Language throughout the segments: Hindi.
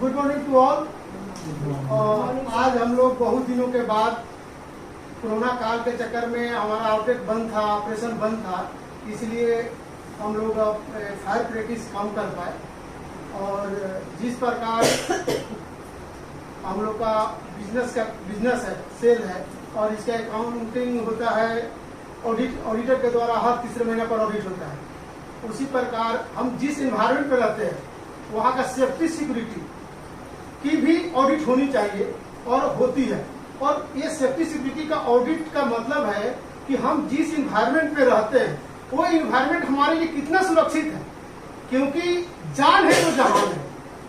Good morning to all. आज हम लोग बहुत दिनों के बाद कोरोना काल के चक्कर में हमारा आउटलेट बंद था, ऑपरेशन बंद था, इसलिए हम लोग अब फायर प्रैक्टिस कम कर पाए। और जिस प्रकार हम लोग का बिजनेस है, सेल है और इसका अकाउंटिंग होता है, ऑडिटर के द्वारा हर तीसरे महीने पर ऑडिट होता है, उसी प्रकार हम जिस इन्वायरमेंट पे रहते हैं वहाँ का सेफ्टी सिक्योरिटी की भी ऑडिट होनी चाहिए और होती है। और ये सेफ्टी सिक्योरिटी का ऑडिट का मतलब है कि हम जिस इन्वायरमेंट पे रहते हैं वो इन्वायरमेंट हमारे लिए कितना सुरक्षित है, क्योंकि जान है तो जहान है।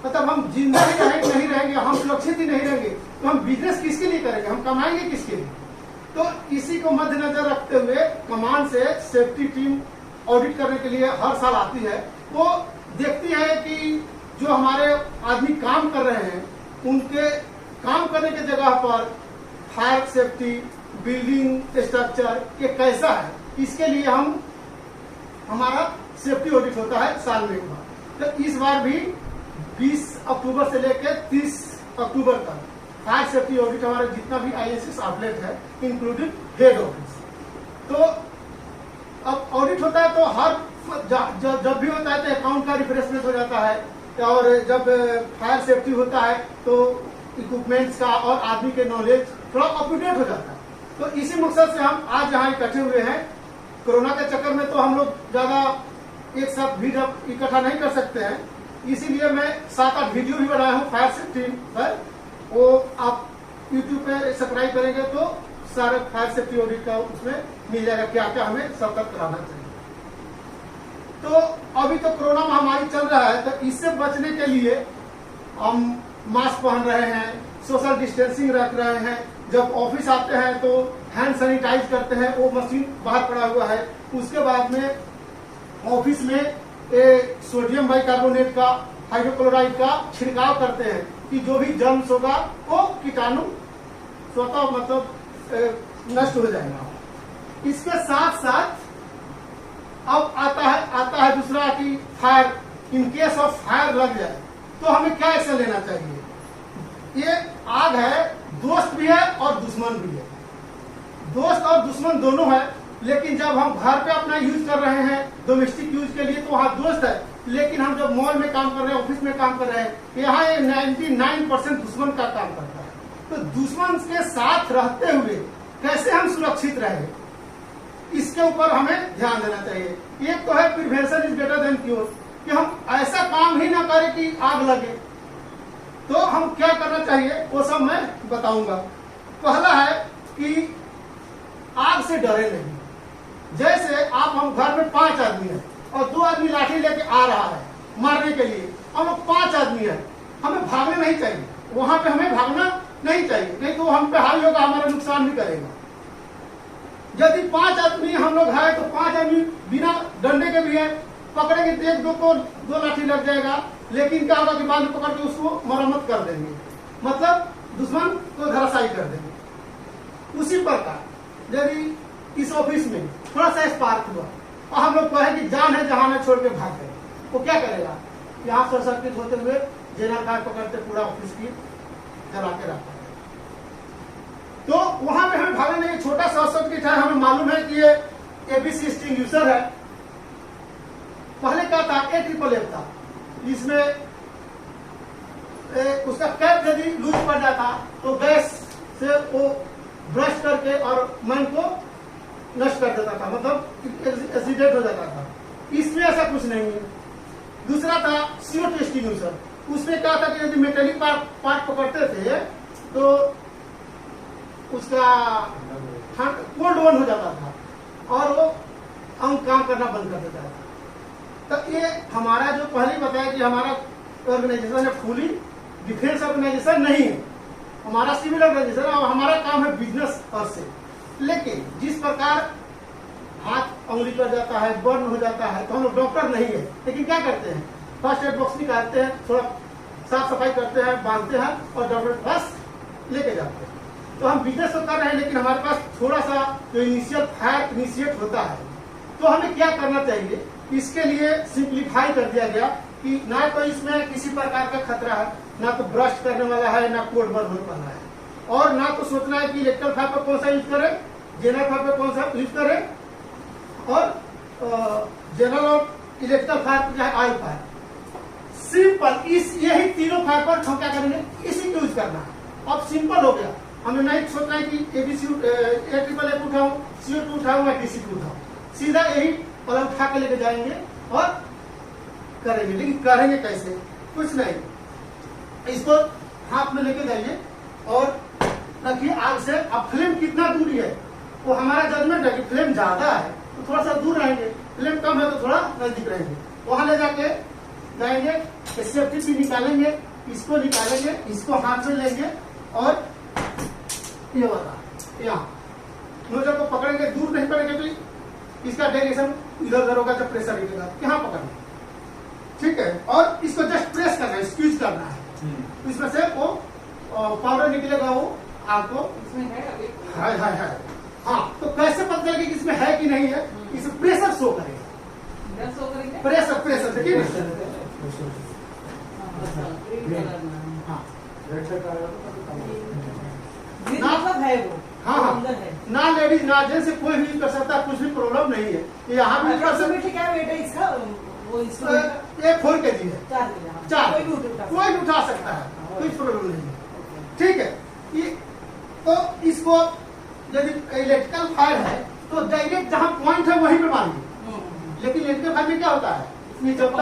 मतलब हम जिंदा ही नहीं रहेंगे, हम सुरक्षित ही नहीं रहेंगे तो हम बिजनेस किसके लिए करेंगे, हम कमाएंगे किसके लिए। तो इसी को मद्देनजर रखते हुए कमान से सेफ्टी टीम ऑडिट करने के लिए हर साल आती है। वो देखती है कि जो हमारे आदमी काम कर रहे हैं उनके काम करने की जगह पर फायर सेफ्टी, बिल्डिंग स्ट्रक्चर ये कैसा है, इसके लिए हमारा सेफ्टी ऑडिट होता है साल में एक बार। तो इस बार भी 20 अक्टूबर से लेकर 30 अक्टूबर तक फायर सेफ्टी ऑडिट हमारे जितना भी ISS आउटलेट है इंक्लूडिंग हेड ऑफिस। तो अब ऑडिट होता है तो हर जब भी होता है तो अकाउंट का रिफ्रेशमेंट हो जाता है, और जब फायर सेफ्टी होता है तो इक्विपमेंट्स का और आदमी के नॉलेज थोड़ा अपडेट हो जाता है। तो इसी मकसद से हम आज यहाँ इकट्ठे हुए हैं। कोरोना के चक्कर में तो हम लोग ज्यादा एक साथ भीड़ इकट्ठा नहीं कर सकते हैं, इसीलिए मैं 7-8 वीडियो भी बनाया हूँ फायर सेफ्टी पर। वो आप यूट्यूब पे सब्सक्राइब करेंगे तो सारे फायर सेफ्टी ऑडिट का उसमें मिल जाएगा, क्या क्या हमें सतर्क रहना चाहिए। तो अभी तो कोरोना महामारी चल रहा है, तो इससे बचने के लिए हम मास्क पहन रहे हैं, सोशल डिस्टेंसिंग रख रहे हैं, जब ऑफिस आते हैं तो हैंड सैनिटाइज करते हैं, वो मशीन बाहर पड़ा हुआ है। उसके बाद में ऑफिस में सोडियम बाइकार्बोनेट का, हाइड्रोक्लोराइड का छिड़काव करते हैं कि जो भी जर्म्स होगा वो कीटाणु स्वतः मतलब नष्ट हो जाएगा। इसके साथ साथ अब आता है दूसरा कि fire, in case of fire लग जाए तो हमें क्या एक्शन लेना चाहिए। ये आग है, दोस्त भी है और दुश्मन भी है। दोस्त और दुश्मन दोनों है, लेकिन जब हम घर पे अपना यूज कर रहे हैं डोमेस्टिक यूज के लिए तो वहाँ दोस्त है, लेकिन हम जब मॉल में काम कर रहे हैं, ऑफिस में काम कर रहे हैं, यहाँ ये 99% दुश्मन का काम करता है। तो दुश्मन के साथ रहते हुए कैसे हम सुरक्षित रहे, इसके ऊपर हमें ध्यान देना चाहिए। एक तो है prevention is better than cure, कि हम ऐसा काम ही ना करें कि आग लगे। तो हम क्या करना चाहिए वो सब मैं बताऊंगा। पहला है कि आग से डरे नहीं। जैसे हम घर में 5 आदमी हैं और 2 आदमी लाठी लेके आ रहा है मारने के लिए, हम लोग 5 आदमी हैं, हमें भागना नहीं चाहिए। वहां पे हमें भागना नहीं चाहिए, नहीं तो हम पे हावी होगा, हमारा नुकसान भी करेगा। यदि 5 आदमी हम लोग है तो 5 आदमी बिना डंडे के भी है, पकड़ेंगे तो एक दो को 2 लाठी लग जाएगा, लेकिन क्या होगा कि बाद में पकड़ के उसको मरम्मत कर देंगे, मतलब दुश्मन को धराशायी कर देंगे। उसी प्रकार यदि इस ऑफिस में थोड़ा सा स्पार्क हुआ और हम लोग कहे कि जान है जहां है छोड़ के भाग गए, वो क्या करेगा, यहाँ शॉर्ट सर्किट होते हुए जेनरल कार पकड़ते पूरा ऑफिस की जला के रखा है। तो वहां पे हमें भागना नहीं, छोटा शॉर्ट सर्किट है, हमें मालूम है कि ये ABC एक्सटिंग्विशर है। पहले क्या था, AFFF था, इसमें उसका कैप यदि लूज पड़ जाता तो गैस से वो ब्रश करके और मन को नष्ट कर देता था, मतलब एक्सीडेंट हो जाता था। इसमें ऐसा कुछ नहीं है। दूसरा था CO2 एक्सटिंग्विशर, उसमें क्या था कि यदि मेटेलिक पार्ट पकड़ते थे तो उसका कोल्ड वन हो जाता था और वो अंग काम करना बंद कर देता था। तो ये हमारा जो पहले बताया कि हमारा ऑर्गेनाइजेशन है फुली डिफेंस ऑर्गेनाइजेशन नहीं है, हमारा सिविल ऑर्गेनाइजेशन है और हमारा काम है बिजनेस और से। लेकिन जिस प्रकार हाथ उंगली कर जाता है, बर्न हो जाता है, तो हम लोग डॉक्टर नहीं है, लेकिन क्या करते हैं, फर्स्ट एड बॉक्स निकालते हैं, थोड़ा साफ सफाई करते हैं, बांधते हैं और डॉक्टर के पास लेके जाते हैं। तो हम बिजनेस तो कर रहे हैं, लेकिन हमारे पास थोड़ा सा जो इनिशियल फायर इनिशिएट होता है, तो हमें क्या करना चाहिए, इसके लिए सिंप्लीफाई कर दिया गया कि ना तो इसमें किसी प्रकार का खतरा है, ना तो ब्रस्ट करने वाला है, ना कोड बर्न होने वाला है, और ना तो सोचना है कि इलेक्ट्रिकल फाइबर कौन सा यूज करे, जनरल फाइबर कौन सा यूज करे, और जनरल और इलेक्ट्रिकल फाइबर जो है ऑयल फाइबर। सिंपल यही तीनों फाइबर हम क्या करेंगे, इसी को यूज करना है। अब सिंपल हो गया, हमें नहीं सोचना है कि एबीसी A उठाऊं, CO2 उठाऊं या DC2 उठाऊं, सीधा यही पलंग उठा के लेके जाएंगे और करेंगे। लेकिन करेंगे कैसे, कुछ नहीं, इसको हाथ में लेके जाइए और रखिए आग से। अब फ्लेम कितना दूरी है वो हमारा जजमेंट है कि फ्लेम ज्यादा है तो थोड़ा सा दूर रहेंगे, फ्लेम कम है तो थोड़ा नजदीक रहेंगे। वहां ले जाके जाएंगे, सेफ्टी से निकालेंगे, इसको निकालेंगे, इसको हाथ में लेंगे और ये वाला यहाँ नोजल को पकड़ेंगे, दूर नहीं पड़ेंगे तो इसका डायरेक्शन इधर उधर होगा, जब प्रेशर गिरेगा यहाँ पकड़ना, ठीक है। और इसको जस्ट प्रेस करना है, स्क्वीज करना है, इसमें से वो पाउडर निकलेगा, वो आपको इसमें है अभी है। हाँ, तो कैसे पता चलेगा कि इसमें है कि नहीं है, इसमें प्रेशर शो करेगा, शो करेंगे, प्रेशर देखिए हाँ मतलब है वो, हाँ अंदर है ना, लेडीज ना जेंट्स कोई भी कर सकता है, कुछ भी प्रॉब्लम नहीं है। यहाँ भी क्या वेट है इसका, वो इंस्ट्रूमेंट 4 kg है, 4 कोई भी उठा कोई भी उठा सकता है, कोई प्रॉब्लम नहीं है, ठीक है। ये तो इसको यदि इलेक्ट्रिकल फायर है तो डायरेक्ट जहाँ पॉइंट है वहीं पे मारिए, लेकिन इलेक्ट्रिकल फायर में क्या होता है, इसमें जब तक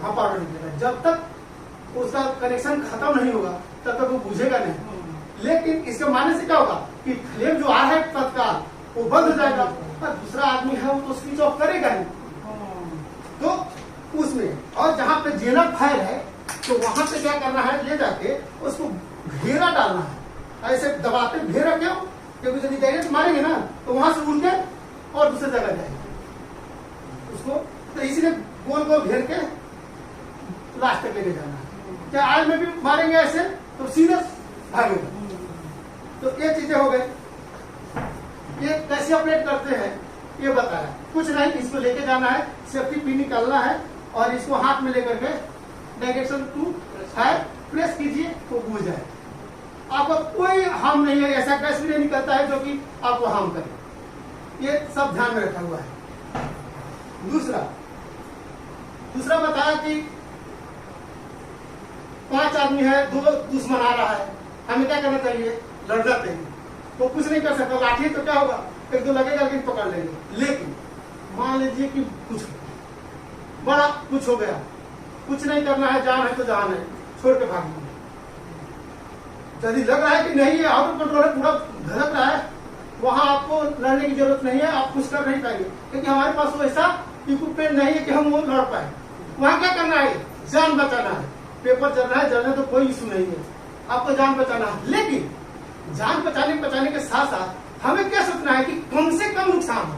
हाँ पाउडर निकलेगा, जब तक उसका कनेक्शन खत्म नहीं होगा तब तक वो बुझेगा नहीं। लेकिन इसके मानने से क्या होगा कि फ्लेम जो आ है तत्काल वो बंद हो जाएगा, और दूसरा आदमी है वो तो स्विच ऑफ करेगा नहीं, तो उसमें। और जहाँ पे जेनर फायर है तो वहां पे क्या करना है, ले जाके उसको घेरा डालना है, ऐसे दबाते घेरा क्यों, क्योंकि यदि डायरेक्ट मारेंगे ना तो वहां से उड़ के और दूसरी जगह जाएंगे उसको, तो इसलिए गोल गोल घेर के लास्ट तक लेके जाना है। क्या आज में भी मारेंगे ऐसे तो सीधे भागेगा। तो ये चीजें हो गई, ये कैसे ऑपरेट करते हैं ये बताया, कुछ नहीं, इसको लेके जाना है, सेफ्टी पिन निकालना है और इसको हाथ में लेकर के डायरेक्शन 2 है प्रेस कीजिए तो बुझ जाए, आपको कोई हार्म नहीं है, ऐसा गैस भी नहीं निकलता है जो कि आपको हार्म करे, ये सब ध्यान में रखा हुआ है। दूसरा बताया कि 5 आदमी है, 2 दुश्मन आ रहा है, हमें क्या करना चाहिए, लड़ना चाहिए। तो कुछ नहीं कर सकता, लाठी तो क्या होगा, 1-2 लगेगा लेकिन पकड़ लेंगे। लेकिन मान लीजिए कि कुछ बड़ा कुछ हो गया, कुछ नहीं करना है, जान है तो जान है, छोड़ के भागना। यदि लग रहा है कि नहीं ये आउट ऑफ कंट्रोल है, पूरा धड़क रहा है, वहां आपको लड़ने की जरूरत नहीं है, आप कुछ कर नहीं पाएंगे, क्योंकि हमारे पास वो ऐसा इक्विपमेंट नहीं है कि हम वो लड़ पाए। वहां क्या करना है, जान बचाना है, पेपर चल रहा है, जलने तो कोई इशू नहीं है, आपको जान बचाना है। लेकिन जान बचाने के साथ साथ हमें क्या सोचना है कि कम से कम नुकसान हो,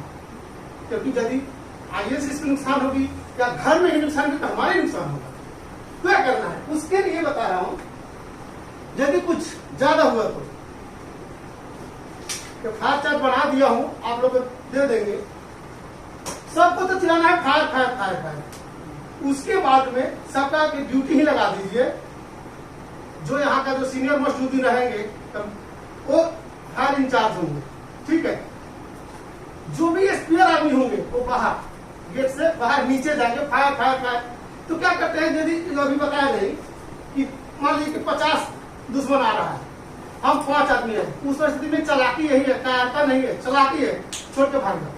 क्योंकि यदि आगे से इसको नुकसान होगी या घर में ही नुकसान होगी तो हमारे नुकसान होगा। तो क्या करना है, उसके लिए बता रहा हूं, यदि कुछ ज्यादा हुआ तो फायर चार्ज बढ़ा दिया हूं, आप लोग दे देंगे, सबको तो चिल्लाना है फायर फायर फायर फायर। उसके बाद में सबका ड्यूटी ही लगा दीजिए, जो यहाँ का जो सीनियर मोस्ट ड्यूटी रहेंगे वो फायर इंचार्ज होंगे, ठीक है। जो भी स्पेयर आदमी होंगे वो बाहर गेट से बाहर नीचे जाएंगे, फायर फायर फायर। तो क्या करते हैं, यदि अभी बताया नहीं कि मान लीजिए कि 50 दुश्मन आ रहा है, हम 5 आदमी है, उस परिस्थिति में चालाकी यही है, कायरता नहीं है, चालाकी है, छोड़ के भागना।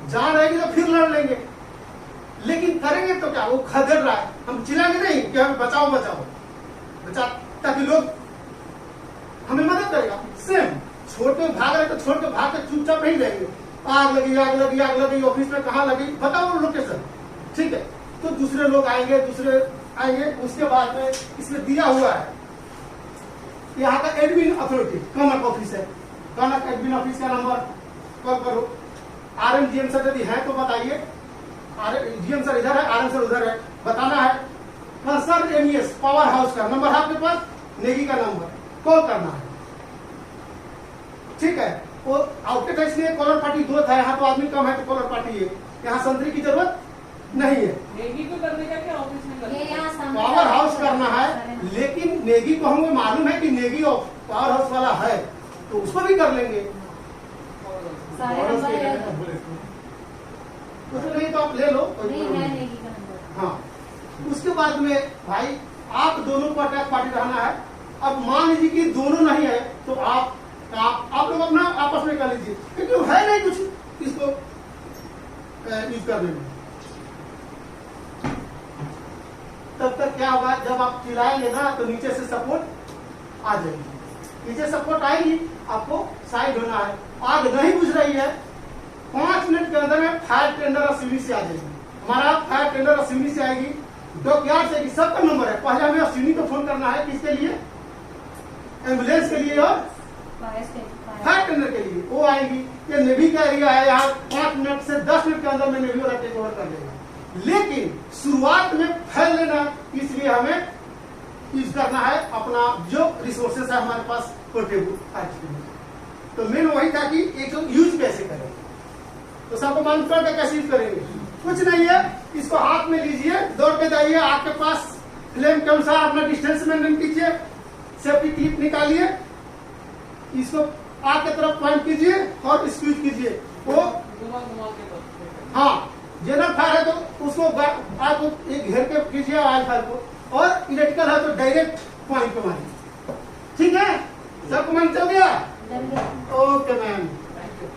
जान रहेगी तो फिर लड़ लेंगे, लेकिन करेंगे तो क्या, वो खदेड़ रहा है, हम चिल्लाएंगे नहीं कि हमें बचाओ बचाओ बचा, ताकि लोग हमें मदद करेगा। सेम छोड़ के भाग रहे तो छोड़ के भाग के चुपचाप नहीं रहेंगे, आग लगी आग लगी आग लगी, ऑफिस में कहाँ लगी बताओ लोकेशन, ठीक है। तो दूसरे लोग आएंगे, उसके बाद में इसमें दिया हुआ है यहाँ का एडमिन अथॉरिटी, कनक ऑफिस है, कनक एडमिन ऑफिस का नंबर कॉल करो। RMGM सर यदि है तो बताइए, GM सर इधर है, RM सर उधर है, बताना है। कंसर्न MES पावर हाउस का नंबर है आपके पास, नेगी का नंबर कॉल करना है, ठीक है। वो आउटलेट है इसलिए कॉलर पार्टी 2 था, यहाँ तो आदमी कम है तो कॉलर पार्टी है, यहाँ संतरी की जरूरत नहीं है। नेगी को करने का क्या ऑफिस में करने ये का? यहाँ सामने पावर हाउस करना है, लेकिन नेगी को हमें मालूम है कि नेगी पावर हाउस वाला है, तो उसको भी कर लेंगे। सारे और उसके नंबर है। उसको नहीं तो आप ले लो, कोई नहीं प्रॉब्लम है नहीं। नेगी का नंबर। हाँ, उसके बाद में भाई आप दोनों को अटैक पार्टी रहना है। अब मान लीजिए कि दोनों नहीं है तो आप लोग अपना आपस में कर लीजिए, क्योंकि वो है नहीं कुछ इसको यूज करने में। तब तक क्या होगा, जब आप चिल्लाएंगे ना तो नीचे से सपोर्ट आ जाएगी। नीचे सपोर्ट आएगी, आपको साइड होना है। आग नहीं बुझ रही है, 5 मिनट के अंदर में फायर टेंडर अश्विनी से आ जाएगी। हमारा फायर टेंडर अश्विनी से आएगी, डॉकयार्ड से, सबका नंबर है। पहले हमें अश्विनी को फोन करना है, किसके लिए? एम्बुलेंस के लिए और फायर टेंडर के लिए। वो आएगी। ये नेवी का एरिया है, यहाँ 5 मिनट से 10 मिनट के अंदर में नेवी वाला टेक ओवर कर लेगा। लेकिन शुरुआत में फैल लेना, इसलिए हमें यूज करना है अपना जो रिसोर्सेस है हमारे पास पोर्टेबल फायर। तो मेन वही था कि एक यूज कैसे करें, तो सबको मालूम करके कैसे यूज करेंगे। कुछ नहीं है, इसको हाथ में लीजिए, दौड़ के जाइए आपके पास फ्लेम के अनुसार अपना डिस्टेंस मेंटेन कीजिए, सेफ्टी क्लिप निकालिए, इसको आग की तरफ पॉइंट कीजिए और स्क्वीज कीजिए। वो घुमा के बस। हाँ, जनरल फायर है तो उसको आग को एक घेर के कीजिए आग फायर को, और इलेक्ट्रिकल है तो डायरेक्ट पॉइंट पे मारिए। ठीक है, सबको मन चल गया? डर गया। Okay ma'am. Thank you.